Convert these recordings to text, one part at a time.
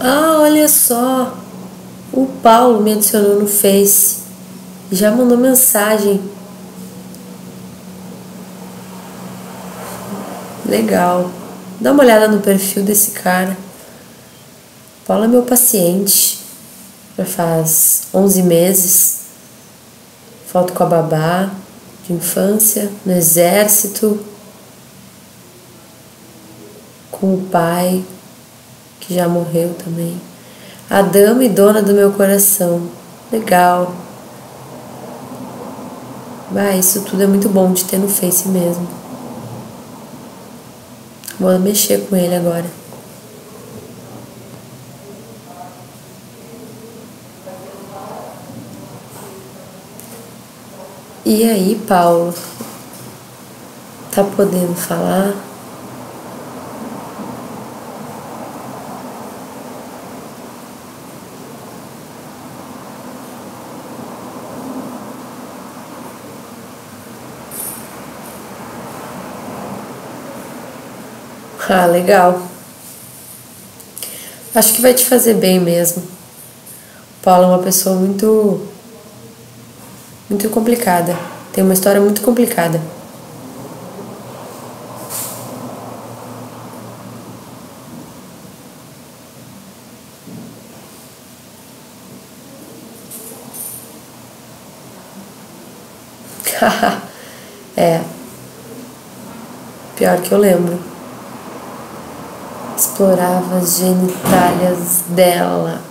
Ah, olha só, o Paulo me adicionou no Face e já mandou mensagem. Legal. Dá uma olhada no perfil desse cara. O Paulo é meu paciente. Já faz 11 meses. Foto com a babá de infância, no exército, com o pai, que já morreu também. A dama e dona do meu coração. Legal. Isso tudo é muito bom de ter no Face mesmo. Vou mexer com ele agora. E aí, Paulo? Tá podendo falar? Ah, legal. Acho que vai te fazer bem mesmo. O Paulo é uma pessoa muito complicada. Tem uma história muito complicada. É. Pior que eu lembro. Explorava as genitálias dela.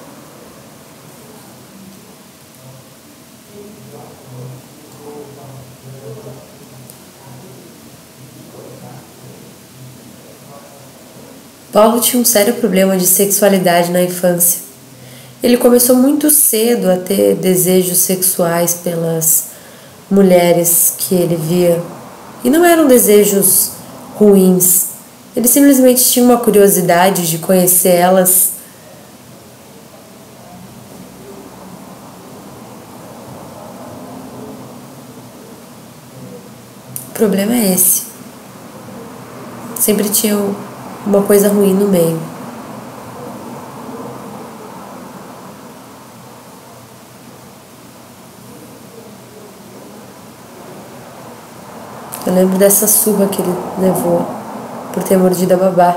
Paulo tinha um sério problema de sexualidade na infância. Ele começou muito cedo a ter desejos sexuais pelas mulheres que ele via. E não eram desejos ruins. Ele simplesmente tinha uma curiosidade de conhecer elas. O problema é esse. Sempre tinha uma coisa ruim no meio. Eu lembro dessa surra que ele levou por ter mordido a babá.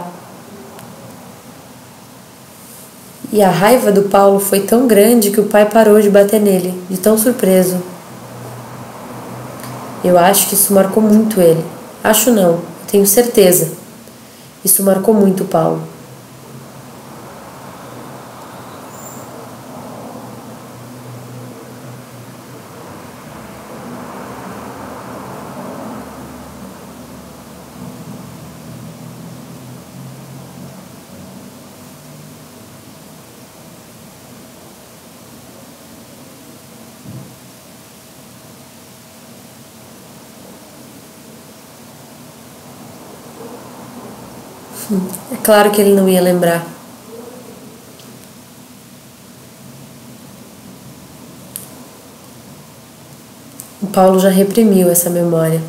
E a raiva do Paulo foi tão grande que o pai parou de bater nele, de tão surpreso. Eu acho que isso marcou muito ele. Acho não, eu tenho certeza. Isso marcou muito o Paulo. É claro que ele não ia lembrar. O Paulo já reprimiu essa memória.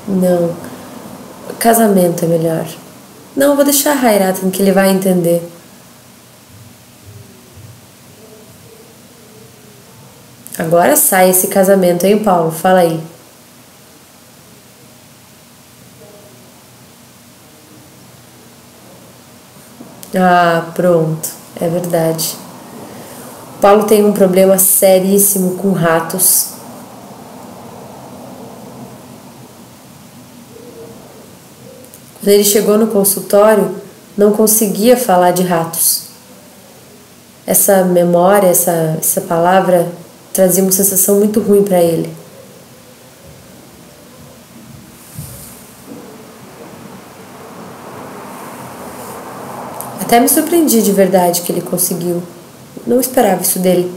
Não, casamento é melhor. Não, vou deixar a Hairatan que ele vai entender. Agora sai esse casamento, hein, Paulo? Fala aí. Ah, pronto. É verdade. Paulo tem um problema seríssimo com ratos. Quando ele chegou no consultório, não conseguia falar de ratos. Essa memória, essa palavra trazia uma sensação muito ruim para ele. Até me surpreendi de verdade que ele conseguiu. Não esperava isso dele.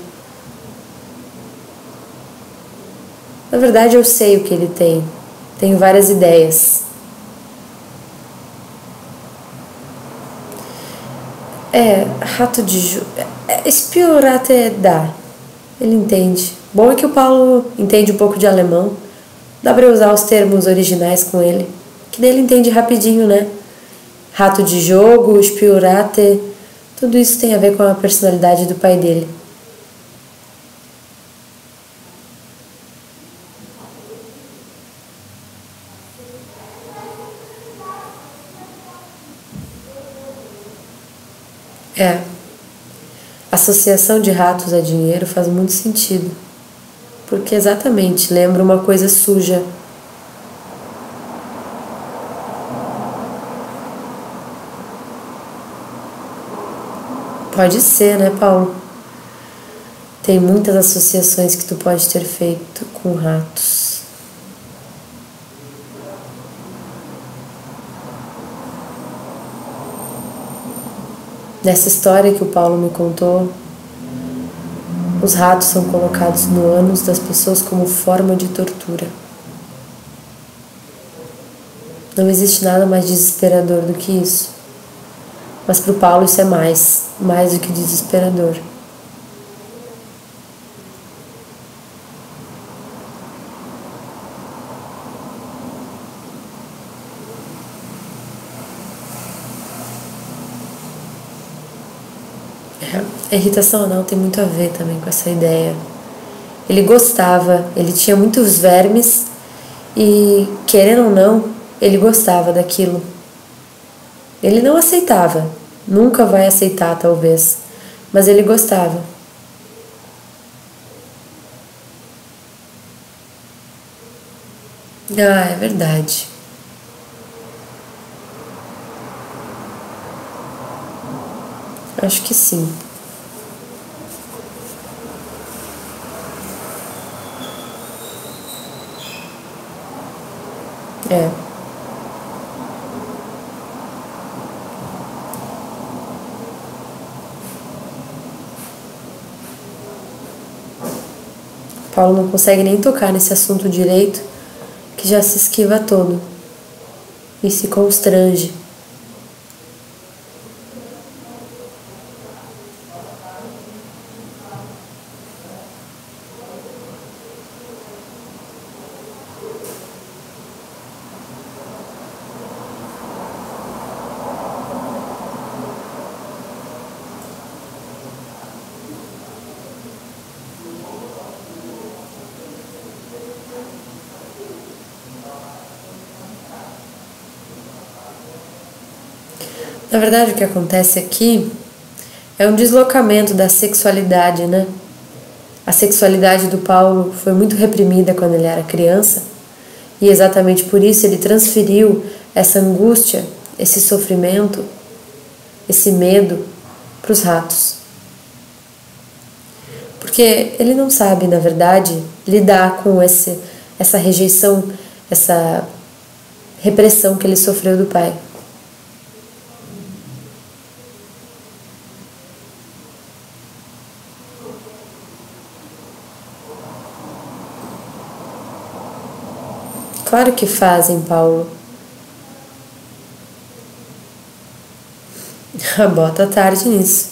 Na verdade, eu sei o que ele tem. Tenho várias ideias. Rato de jogo. Spiorate dá. Ele entende. Bom é que o Paulo entende um pouco de alemão. Dá pra usar os termos originais com ele. Que daí ele entende rapidinho, né? Rato de jogo, Spiorate. Tudo isso tem a ver com a personalidade do pai dele. A associação de ratos a dinheiro faz muito sentido. Porque exatamente lembra uma coisa suja. Pode ser, né, Paulo? Tem muitas associações que tu pode ter feito com ratos. Nessa história que o Paulo me contou, os ratos são colocados no ânus das pessoas como forma de tortura. Não existe nada mais desesperador do que isso. Mas para o Paulo isso é mais do que desesperador. A irritação anal tem muito a ver também com essa ideia. Ele gostava, ele tinha muitos vermes e, querendo ou não, ele gostava daquilo. Ele não aceitava, nunca vai aceitar talvez, mas ele gostava. É verdade. Acho que sim. Paulo não consegue nem tocar nesse assunto direito, que já se esquiva todo e se constrange. Na verdade, o que acontece aqui é um deslocamento da sexualidade, né? A sexualidade do Paulo foi muito reprimida quando ele era criança e exatamente por isso ele transferiu essa angústia, esse sofrimento, esse medo para os ratos. Porque ele não sabe, na verdade, lidar com essa rejeição, essa repressão que ele sofreu do pai. Claro que fazem, Paulo. Bota tarde nisso.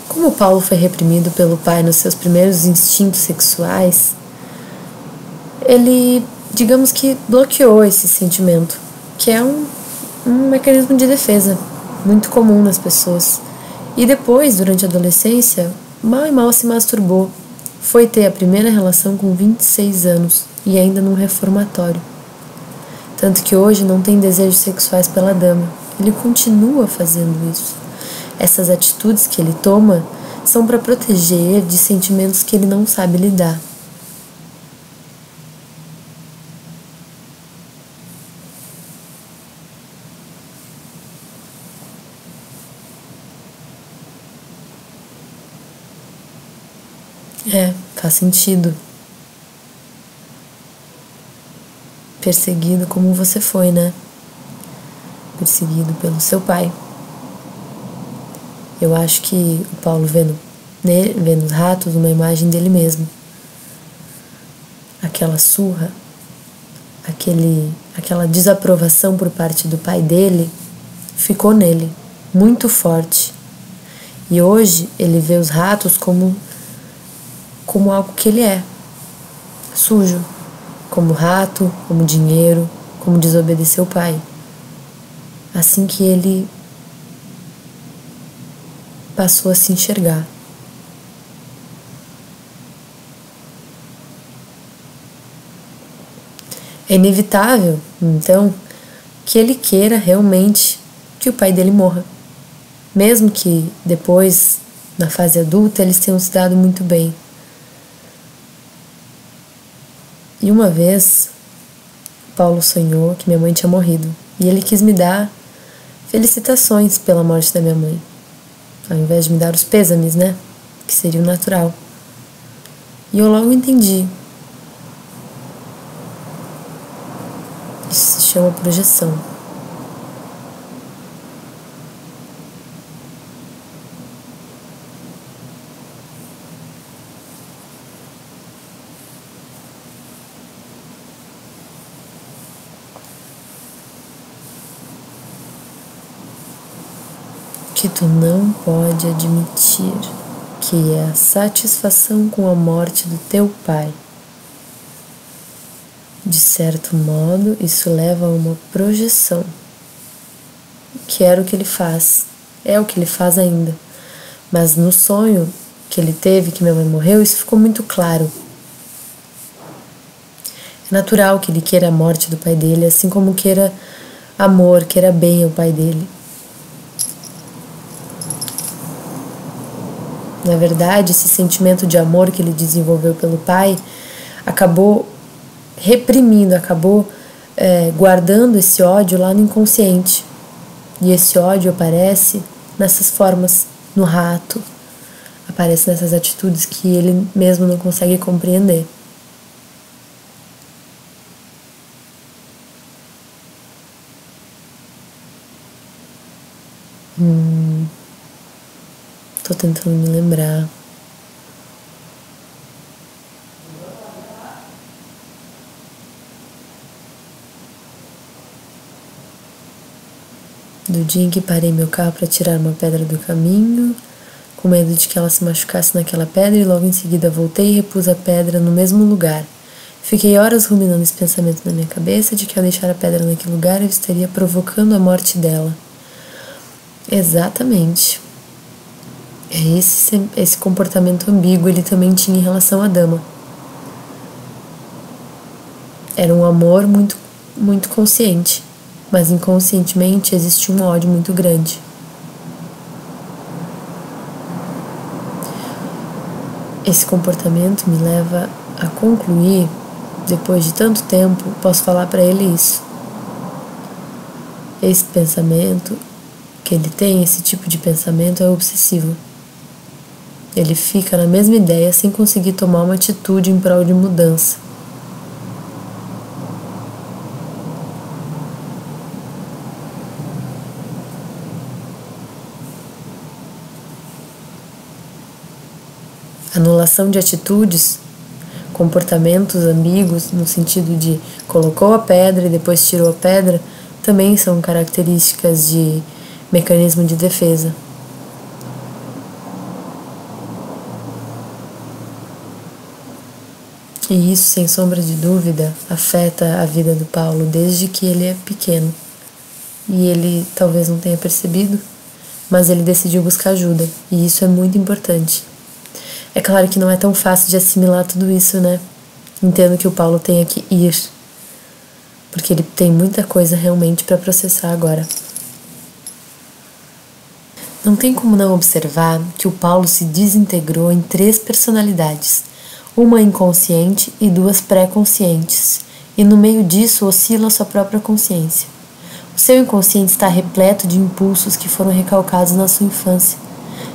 Como o Paulo foi reprimido pelo pai nos seus primeiros instintos sexuais, ele, digamos que, bloqueou esse sentimento, que é um mecanismo de defesa muito comum nas pessoas. E depois, durante a adolescência, mal e mal se masturbou. Foi ter a primeira relação com 26 anos e ainda num reformatório. Tanto que hoje não tem desejos sexuais pela dama. Ele continua fazendo isso. Essas atitudes que ele toma são para proteger de sentimentos que ele não sabe lidar. Faz sentido. Perseguido como você foi, né? Perseguido pelo seu pai. Eu acho que o Paulo vê nos ratos uma imagem dele mesmo. Aquela surra aquela desaprovação por parte do pai dele ficou nele, muito forte. E hoje ele vê os ratos como algo que ele é, sujo, como rato, como dinheiro, como desobedecer o pai. Assim que ele passou a se enxergar. É inevitável, então, que ele queira realmente que o pai dele morra. Mesmo que depois, na fase adulta, eles tenham se dado muito bem. E uma vez, Paulo sonhou que minha mãe tinha morrido. E ele quis me dar felicitações pela morte da minha mãe, ao invés de me dar os pêsames, né? Que seria o natural. E eu logo entendi. Isso se chama projeção. Que tu não pode admitir que é a satisfação com a morte do teu pai. De certo modo, isso leva a uma projeção, que era o que ele faz, é o que ele faz ainda. Mas no sonho que ele teve, que minha mãe morreu, isso ficou muito claro. É natural que ele queira a morte do pai dele, assim como queira amor, queira bem ao pai dele. Na verdade, esse sentimento de amor que ele desenvolveu pelo pai acabou reprimindo, acabou guardando esse ódio lá no inconsciente. E esse ódio aparece nessas formas, no rato, aparece nessas atitudes que ele mesmo não consegue compreender. Tô tentando me lembrar. Do dia em que parei meu carro para tirar uma pedra do caminho, com medo de que ela se machucasse naquela pedra, e logo em seguida voltei e repus a pedra no mesmo lugar. Fiquei horas ruminando esse pensamento na minha cabeça de que ao deixar a pedra naquele lugar eu estaria provocando a morte dela. Exatamente. Esse comportamento ambíguo ele também tinha em relação à dama. Era um amor muito, muito consciente, mas inconscientemente existia um ódio muito grande. Esse comportamento me leva a concluir, depois de tanto tempo, posso falar para ele isso. Esse pensamento que ele tem, esse tipo de pensamento é obsessivo. Ele fica na mesma ideia sem conseguir tomar uma atitude em prol de mudança. Anulação de atitudes, comportamentos ambíguos, no sentido de colocou a pedra e depois tirou a pedra, também são características de mecanismo de defesa. E isso, sem sombra de dúvida, afeta a vida do Paulo desde que ele é pequeno. E ele talvez não tenha percebido, mas ele decidiu buscar ajuda, e isso é muito importante. É claro que não é tão fácil de assimilar tudo isso, né? Entendo que o Paulo tenha que ir, porque ele tem muita coisa realmente para processar agora. Não tem como não observar que o Paulo se desintegrou em 3 personalidades, uma inconsciente e 2 pré-conscientes, e no meio disso oscila sua própria consciência. O seu inconsciente está repleto de impulsos que foram recalcados na sua infância.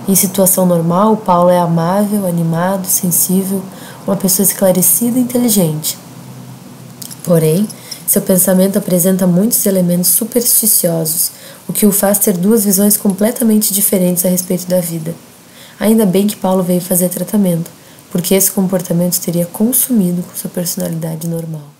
Em situação normal, o Paulo é amável, animado, sensível, uma pessoa esclarecida e inteligente. Porém, seu pensamento apresenta muitos elementos supersticiosos, o que o faz ter 2 visões completamente diferentes a respeito da vida. Ainda bem que Paulo veio fazer tratamento, porque esse comportamento teria consumido com sua personalidade normal.